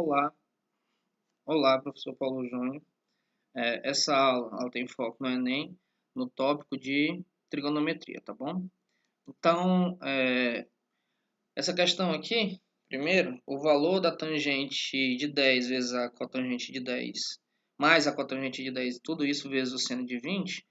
Olá, olá, professor Paulo Júnior. Essa aula tem foco no Enem, no tópico de trigonometria, tá bom? Então, essa questão aqui, primeiro, o valor da tangente de 10 vezes a cotangente de 10, mais a cotangente de 10, tudo isso vezes o seno de 20,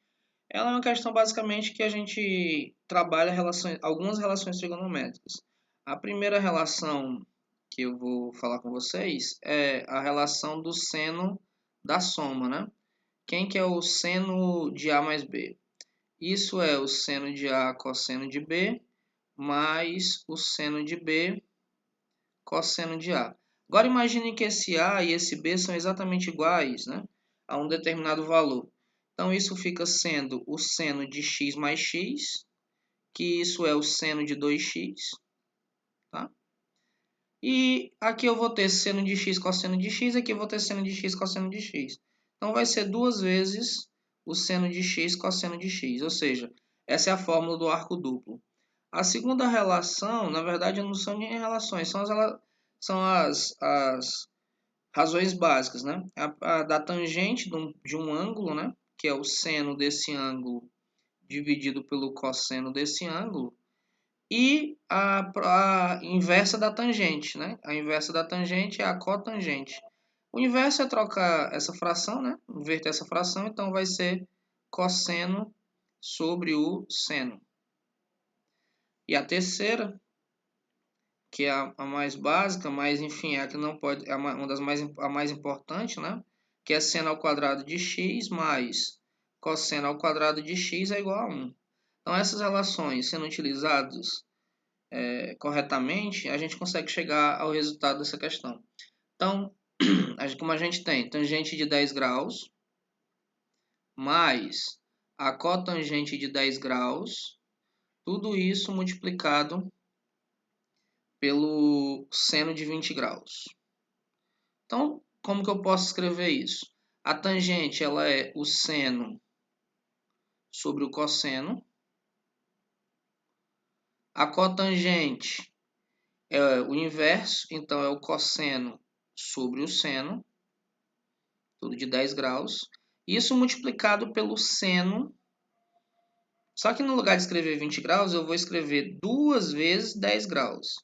ela é uma questão basicamente que a gente trabalha algumas relações trigonométricas. A primeira relação que eu vou falar com vocês é a relação do seno da soma, né? Quem que é o seno de A mais B? Isso é o seno de A cosseno de B mais o seno de B cosseno de A. Agora imagine que esse A e esse B são exatamente iguais, né? A um determinado valor. Então isso fica sendo o seno de x mais x, que isso é o seno de 2x, tá? E aqui eu vou ter seno de x cosseno de x, aqui eu vou ter seno de x cosseno de x. Então vai ser duas vezes o seno de x cosseno de x, ou seja, essa é a fórmula do arco duplo. A segunda relação, na verdade, não são nem relações, são as razões básicas, né? Da tangente de um ângulo, né? Que é o seno desse ângulo dividido pelo cosseno desse ângulo, e a inversa da tangente, né? A inversa da tangente é a cotangente. O inverso é trocar essa fração, né? Inverter essa fração, então vai ser cosseno sobre o seno. E a terceira, que é a mais básica, mas enfim, é a que não pode, é uma das a mais importante, né? Que é seno ao quadrado de x mais cosseno ao quadrado de x é igual a 1. Então, essas relações sendo utilizadas corretamente, a gente consegue chegar ao resultado dessa questão. Então, como a gente tem tangente de 10 graus mais a cotangente de 10 graus, tudo isso multiplicado pelo seno de 20 graus. Então, como que eu posso escrever isso? A tangente ela é o seno sobre o cosseno. A cotangente é o inverso, então é o cosseno sobre o seno, tudo de 10 graus. Isso multiplicado pelo seno. Só que no lugar de escrever 20 graus, eu vou escrever 2 vezes 10 graus.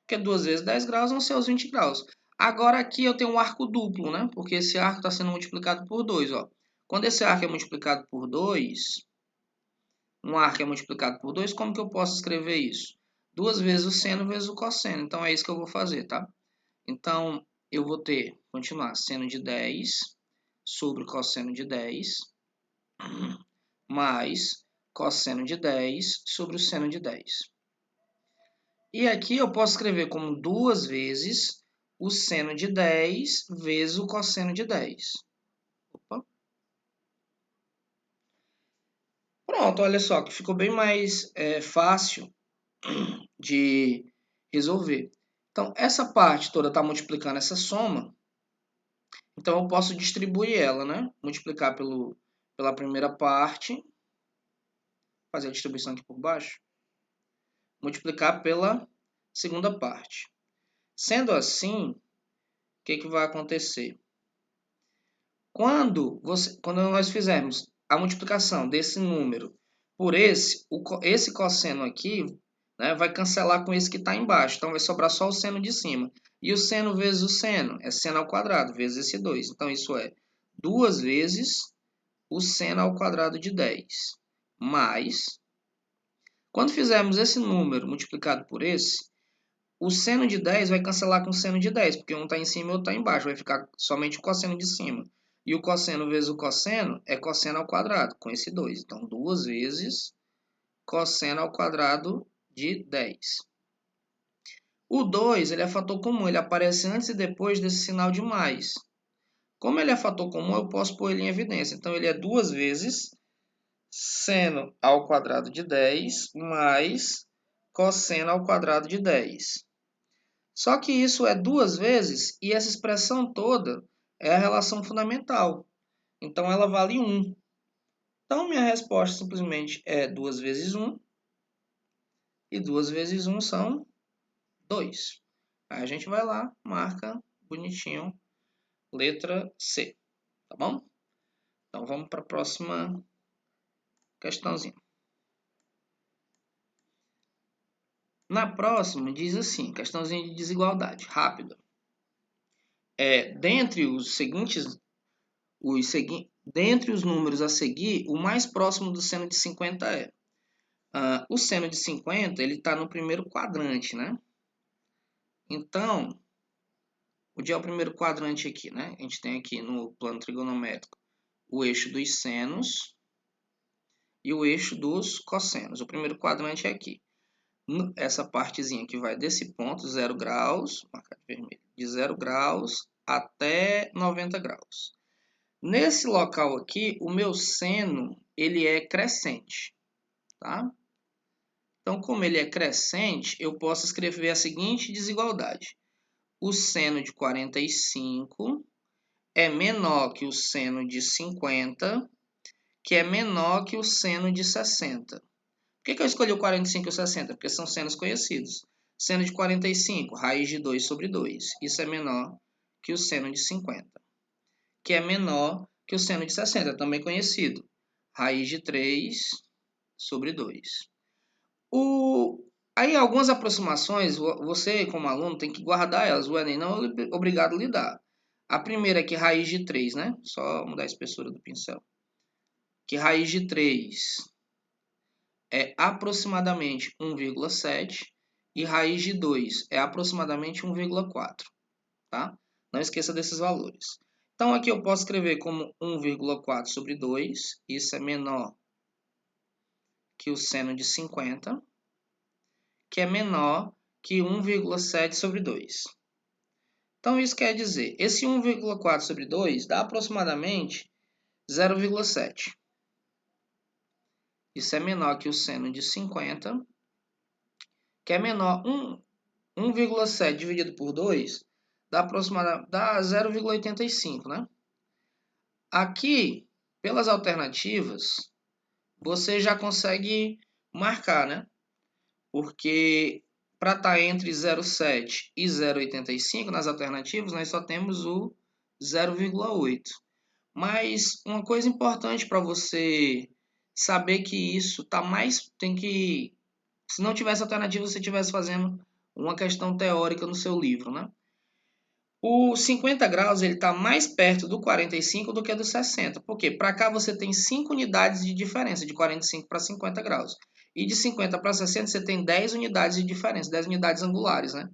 Porque 2 vezes 10 graus vão ser os 20 graus. Agora aqui eu tenho um arco duplo, né? Porque esse arco está sendo multiplicado por 2. Ó. Quando esse arco é multiplicado por 2, um arco é multiplicado por 2, como que eu posso escrever isso? 2 vezes o seno vezes o cosseno. Então é isso que eu vou fazer, tá? Então eu vou ter, continuar, seno de 10 sobre cosseno de 10 mais cosseno de 10 sobre o seno de 10. E aqui eu posso escrever como 2 vezes o seno de 10 vezes o cosseno de 10. Opa. Pronto, olha só, que ficou bem mais fácil de resolver. Então, essa parte toda está multiplicando essa soma. Então, eu posso distribuir ela, né? Multiplicar pela primeira parte. Fazer a distribuição aqui por baixo. Multiplicar pela segunda parte. Sendo assim, o que vai acontecer? Quando nós fizermos a multiplicação desse número por esse cosseno aqui, né, vai cancelar com esse que está embaixo. Então, vai sobrar só o seno de cima. E o seno vezes o seno é seno ao quadrado, vezes esse 2. Então, isso é 2 vezes o seno ao quadrado de 10. Mais, quando fizermos esse número multiplicado por esse, o seno de 10 vai cancelar com o seno de 10, porque um está em cima e o outro está embaixo. Vai ficar somente o cosseno de cima. E o cosseno vezes o cosseno é cosseno ao quadrado, com esse 2. Então, 2 vezes cosseno ao quadrado de 10. O 2 ele é fator comum, ele aparece antes e depois desse sinal de mais. Como ele é fator comum, eu posso pôr ele em evidência. Então, ele é 2 vezes seno ao quadrado de 10 mais cosseno ao quadrado de 10. Só que isso é 2 vezes e essa expressão toda é a relação fundamental. Então, ela vale 1. Então, minha resposta simplesmente é 2 vezes 1. E 2 vezes 1 são 2. Aí a gente vai lá, marca bonitinho, letra C, tá bom? Então vamos para a próxima questãozinha. Na próxima diz assim, questãozinha de desigualdade, rápida. Dentre os números a seguir, o mais próximo do seno de 50 é. O seno de 50 ele está no primeiro quadrante, né? Então, onde é o primeiro quadrante aqui, né? A gente tem aqui no plano trigonométrico o eixo dos senos e o eixo dos cossenos. O primeiro quadrante é aqui. Essa partezinha que vai desse ponto, 0 graus, marcado de vermelho, de 0 graus até 90 graus. Nesse local aqui, o meu seno, ele é crescente, tá? Então, como ele é crescente, eu posso escrever a seguinte desigualdade. O seno de 45 é menor que o seno de 50, que é menor que o seno de 60. Por que eu escolhi o 45 e o 60? Porque são senos conhecidos. Seno de 45, raiz de 2 sobre 2. Isso é menor que o seno de 50, que é menor que o seno de 60, também conhecido. Raiz de 3 sobre 2. Aí algumas aproximações, você como aluno tem que guardar elas. O Enem não é obrigado a lhe dar. A primeira é que raiz de 3, né? Só mudar a espessura do pincel. Que raiz de 3 é aproximadamente 1,7 e raiz de 2 é aproximadamente 1,4, tá? Não esqueça desses valores. Então, aqui eu posso escrever como 1,4 sobre 2, isso é menor que o seno de 50, que é menor que 1,7 sobre 2. Então, isso quer dizer, esse 1,4 sobre 2 dá aproximadamente 0,7. Isso é menor que o seno de 50, que é menor 1,7 dividido por 2 dá 0,85, né? Aqui, pelas alternativas, você já consegue marcar, né? Porque para estar entre 0,7 e 0,85 nas alternativas, nós só temos o 0,8. Mas uma coisa importante para você saber que isso tá mais... se não tivesse alternativa, você estivesse fazendo uma questão teórica no seu livro, né? O 50 graus está mais perto do 45 do que do 60. Por quê? Para cá você tem 5 unidades de diferença, de 45 para 50 graus. E de 50 para 60 você tem 10 unidades de diferença, 10 unidades angulares, né?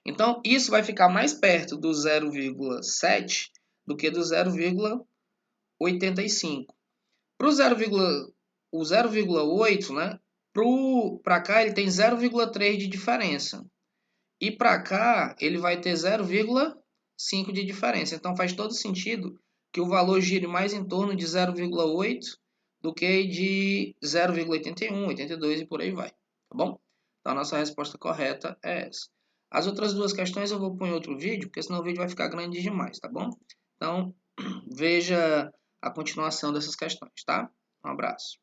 Então, isso vai ficar mais perto do 0,7 do que do 0,85. Para o 0,8, né? Para cá ele tem 0,3 de diferença. E para cá, ele vai ter 0,5 de diferença. Então, faz todo sentido que o valor gire mais em torno de 0,8 do que de 0,81, 82 e por aí vai. Tá bom? Então, a nossa resposta correta é essa. As outras duas questões eu vou pôr em outro vídeo, porque senão o vídeo vai ficar grande demais, tá bom? Então, veja a continuação dessas questões, tá? Um abraço.